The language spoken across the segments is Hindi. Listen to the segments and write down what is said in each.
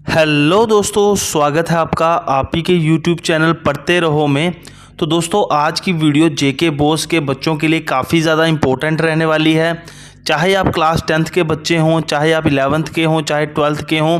हेलो दोस्तों, स्वागत है आपका आप ही के यूट्यूब चैनल पढ़ते रहो में। तो दोस्तों, आज की वीडियो जेके बोस के बच्चों के लिए काफ़ी ज़्यादा इम्पोर्टेंट रहने वाली है। चाहे आप क्लास 10th के बच्चे हों, चाहे आप 11th के हों, चाहे 12th के हों।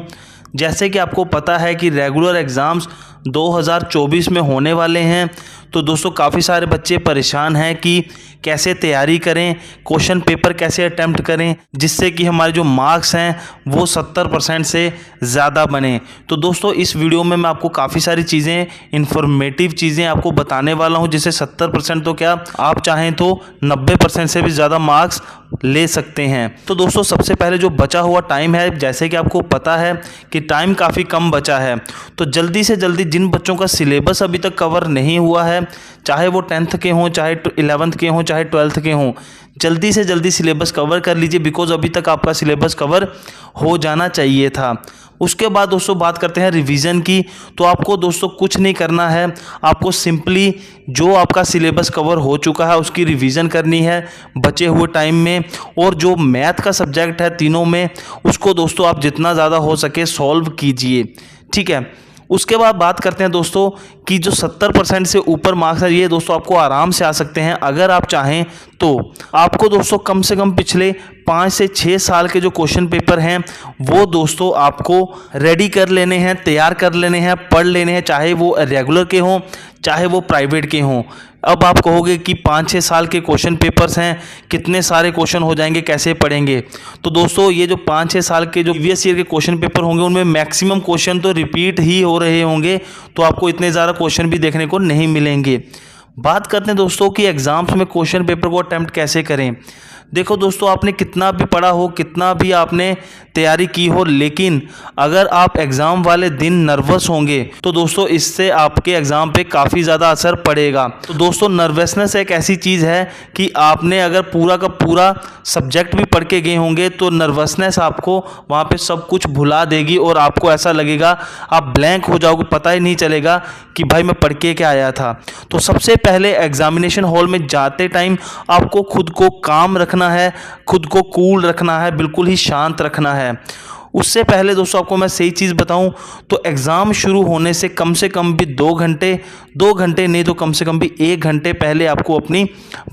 जैसे कि आपको पता है कि रेगुलर एग्ज़ाम्स 2024 में होने वाले हैं। तो दोस्तों, काफ़ी सारे बच्चे परेशान हैं कि कैसे तैयारी करें, क्वेश्चन पेपर कैसे अटैम्प्ट करें जिससे कि हमारे जो मार्क्स हैं वो 70% से ज़्यादा बने। तो दोस्तों, इस वीडियो में मैं आपको काफ़ी सारी चीज़ें, इन्फॉर्मेटिव चीज़ें आपको बताने वाला हूं जिससे 70% तो क्या, आप चाहें तो 90% से भी ज़्यादा मार्क्स ले सकते हैं। तो दोस्तों, सबसे पहले जो बचा हुआ टाइम है, जैसे कि आपको पता है कि टाइम काफ़ी कम बचा है, तो जल्दी से जल्दी जिन बच्चों का सिलेबस अभी तक कवर नहीं हुआ है, चाहे वो 10th के हों, चाहे 11th के हों, चाहे 12th के हों, जल्दी से जल्दी सिलेबस कवर कर लीजिए। बिकॉज अभी तक आपका सिलेबस कवर हो जाना चाहिए था। उसके बाद दोस्तों बात करते हैं रिवीजन की। तो आपको दोस्तों कुछ नहीं करना है, आपको सिंपली जो आपका सिलेबस कवर हो चुका है उसकी रिवीजन करनी है बचे हुए टाइम में। और जो मैथ का सब्जेक्ट है तीनों में, उसको दोस्तों आप जितना ज़्यादा हो सके सॉल्व कीजिए, ठीक है। उसके बाद बात करते हैं दोस्तों कि जो 70% से ऊपर मार्क्स है, ये दोस्तों आपको आराम से आ सकते हैं अगर आप चाहें तो। आपको दोस्तों कम से कम पिछले 5 से 6 साल के जो क्वेश्चन पेपर हैं वो दोस्तों आपको रेडी कर लेने हैं, तैयार कर लेने हैं, पढ़ लेने हैं, चाहे वो रेगुलर के हों, चाहे वो प्राइवेट के हों। अब आप कहोगे कि 5-6 साल के क्वेश्चन पेपर्स हैं, कितने सारे क्वेश्चन हो जाएंगे, कैसे पढ़ेंगे। तो दोस्तों, ये जो 5-6 साल के जो प्रीवियस ईयर के क्वेश्चन पेपर होंगे उनमें मैक्सिमम क्वेश्चन तो रिपीट ही हो रहे होंगे, तो आपको इतने ज़्यादा क्वेश्चन भी देखने को नहीं मिलेंगे। बात करते हैं दोस्तों कि एग्जाम्स में क्वेश्चन पेपर को अटैम्प्ट कैसे करें। देखो दोस्तों, आपने कितना भी पढ़ा हो, कितना भी आपने तैयारी की हो, लेकिन अगर आप एग्ज़ाम वाले दिन नर्वस होंगे तो दोस्तों इससे आपके एग्ज़ाम पे काफ़ी ज़्यादा असर पड़ेगा। तो दोस्तों, नर्वसनेस एक ऐसी चीज़ है कि आपने अगर पूरा का पूरा सब्जेक्ट भी पढ़ के गए होंगे तो नर्वसनेस आपको वहाँ पे सब कुछ भुला देगी और आपको ऐसा लगेगा, आप ब्लैंक हो जाओगे, पता ही नहीं चलेगा कि भाई मैं पढ़ के क्या आया था। तो सबसे पहले एग्जामिनेशन हॉल में जाते टाइम आपको खुद को काम रखना है, खुद को कूल रखना है, बिल्कुल ही शांत रखना है। उससे पहले दोस्तों आपको मैं सही चीज़ बताऊं तो एग्ज़ाम शुरू होने से कम भी 2 घंटे नहीं तो कम से कम भी 1 घंटे पहले आपको अपनी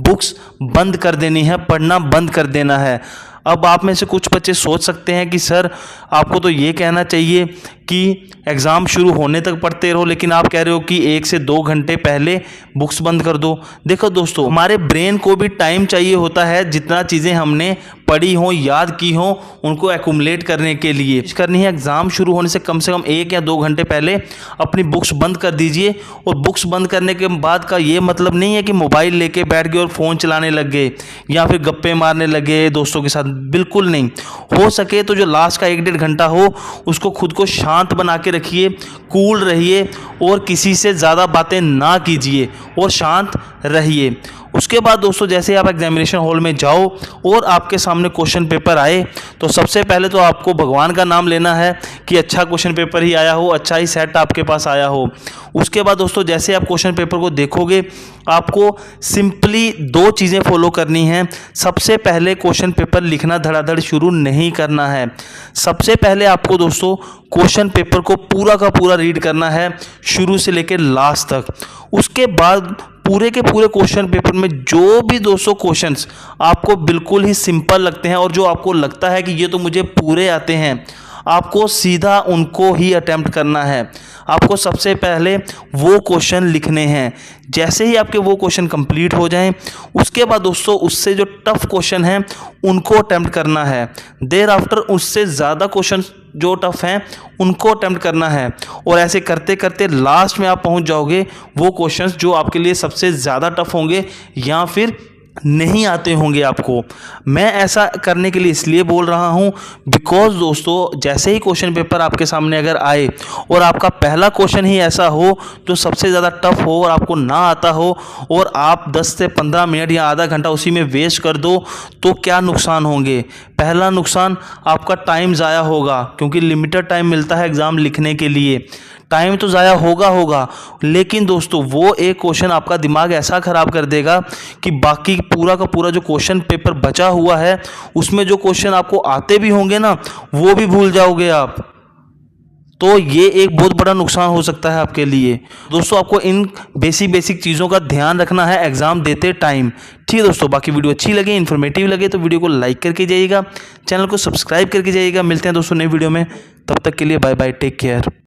बुक्स बंद कर देनी है, पढ़ना बंद कर देना है। अब आप में से कुछ बच्चे सोच सकते हैं कि सर, आपको तो ये कहना चाहिए कि एग्ज़ाम शुरू होने तक पढ़ते रहो, लेकिन आप कह रहे हो कि 1 से 2 घंटे पहले बुक्स बंद कर दो। देखो दोस्तों, हमारे ब्रेन को भी टाइम चाहिए होता है, जितना चीज़ें हमने पढ़ी हों, याद की हों, उनको एक्यूमुलेट करने के लिए करनी है। एग्ज़ाम शुरू होने से कम 1 या 2 घंटे पहले अपनी बुक्स बंद कर दीजिए। और बुक्स बंद करने के बाद का ये मतलब नहीं है कि मोबाइल लेके बैठ गए और फ़ोन चलाने लग गए या फिर गप्पे मारने लगे दोस्तों के साथ, बिल्कुल नहीं। हो सके तो जो लास्ट का 1-1.5 घंटा हो उसको खुद को शांत बना के रखिए, कूल रहिए और किसी से ज़्यादा बातें ना कीजिए और शांत रहिए। उसके बाद दोस्तों, जैसे आप एग्जामिनेशन हॉल में जाओ और आपके सामने क्वेश्चन पेपर आए तो सबसे पहले तो आपको भगवान का नाम लेना है कि अच्छा क्वेश्चन पेपर ही आया हो, अच्छा ही सेट आपके पास आया हो। उसके बाद दोस्तों, जैसे आप क्वेश्चन पेपर को देखोगे, आपको सिंपली 2 चीज़ें फॉलो करनी हैं। सबसे पहले क्वेश्चन पेपर लिखना धड़ाधड़ शुरू नहीं करना है। सबसे पहले आपको दोस्तों क्वेश्चन पेपर को पूरा का पूरा रीड करना है, शुरू से लेकर लास्ट तक। उसके बाद पूरे के पूरे क्वेश्चन पेपर में जो भी 200 क्वेश्चंस आपको बिल्कुल ही सिंपल लगते हैं और जो आपको लगता है कि ये तो मुझे पूरे आते हैं, आपको सीधा उनको ही अटेम्प्ट करना है। आपको सबसे पहले वो क्वेश्चन लिखने हैं। जैसे ही आपके वो क्वेश्चन कंप्लीट हो जाएं, उसके बाद दोस्तों उससे जो टफ क्वेश्चन हैं उनको अटेम्प्ट करना है। देर आफ्टर उससे ज़्यादा क्वेश्चन जो टफ हैं उनको अटेम्प्ट करना है। और ऐसे करते करते लास्ट में आप पहुंच जाओगे वो क्वेश्चंस जो आपके लिए सबसे ज़्यादा टफ होंगे या फिर नहीं आते होंगे आपको। मैं ऐसा करने के लिए इसलिए बोल रहा हूं बिकॉज दोस्तों, जैसे ही क्वेश्चन पेपर आपके सामने अगर आए और आपका पहला क्वेश्चन ही ऐसा हो जो सबसे ज़्यादा टफ हो और आपको ना आता हो और आप 10 से 15 मिनट या आधा घंटा उसी में वेस्ट कर दो, तो क्या नुकसान होंगे। पहला नुकसान, आपका टाइम ज़ाया होगा, क्योंकि लिमिटेड टाइम मिलता है एग्ज़ाम लिखने के लिए। टाइम तो ज़ाया होगा, लेकिन दोस्तों वो एक क्वेश्चन आपका दिमाग ऐसा ख़राब कर देगा कि बाकी पूरा का पूरा जो क्वेश्चन पेपर बचा हुआ है उसमें जो क्वेश्चन आपको आते भी होंगे ना, वो भी भूल जाओगे आप। तो ये एक बहुत बड़ा नुकसान हो सकता है आपके लिए। दोस्तों आपको इन बेसिक चीज़ों का ध्यान रखना है एग्ज़ाम देते टाइम। ठीक है दोस्तों, बाकी वीडियो अच्छी लगे, इन्फॉर्मेटिव लगे तो वीडियो को लाइक करके जाइएगा, चैनल को सब्सक्राइब करके जाइएगा। मिलते हैं दोस्तों नई वीडियो में, तब तक के लिए बाय बाय, टेक केयर।